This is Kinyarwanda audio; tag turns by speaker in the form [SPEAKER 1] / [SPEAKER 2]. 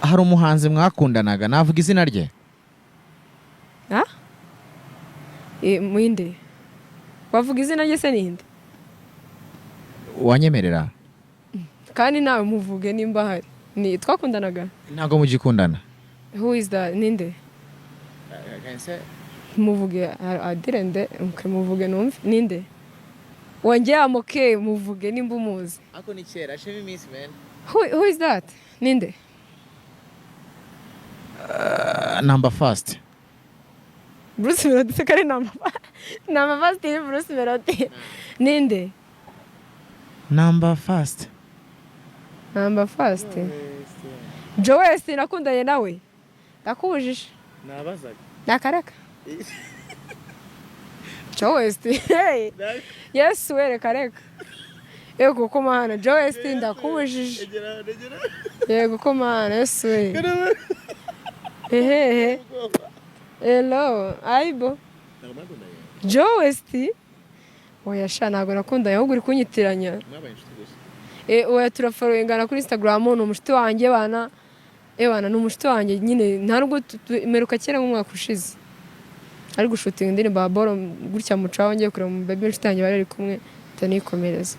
[SPEAKER 1] hari umuhanzi mwakundanaga navuga izina rye
[SPEAKER 2] mwinde wavuga izina rye se ninde
[SPEAKER 1] wanyemerera
[SPEAKER 2] kandi nawe muvuge nimba hari ni twakundanaga
[SPEAKER 1] ntago mugikundana
[SPEAKER 2] who is that ninde muvuge adirende muvuge numve ninde wongeye amoke muvuge nimba umuzi
[SPEAKER 1] ako ni kera shemi miss man
[SPEAKER 2] who is that ninde
[SPEAKER 1] number first
[SPEAKER 2] Bruce Melody se kare number first ni Bruce Melody ninde
[SPEAKER 1] number first
[SPEAKER 2] Jowest nakundanye nawe ndakubujije
[SPEAKER 1] nabazaga
[SPEAKER 2] nakareka Jowest hey yes were kareka yego ko mana Jowest ndakubujije yego ko mana yes we hehe hello aibo Jowest oya sha ntago nakundanye ahubwo uri kunyitiranya oya turafollowingana kuri Instagram ni umushiti wanjye bana ni umushiti wanjye nyine ntarwo meruka kera mu mwaka ushize ari gushutinga indirimbo ya boro gutya mucaho ngiye kureba mu baby inshuti yanjye bari kumwe tanikomereza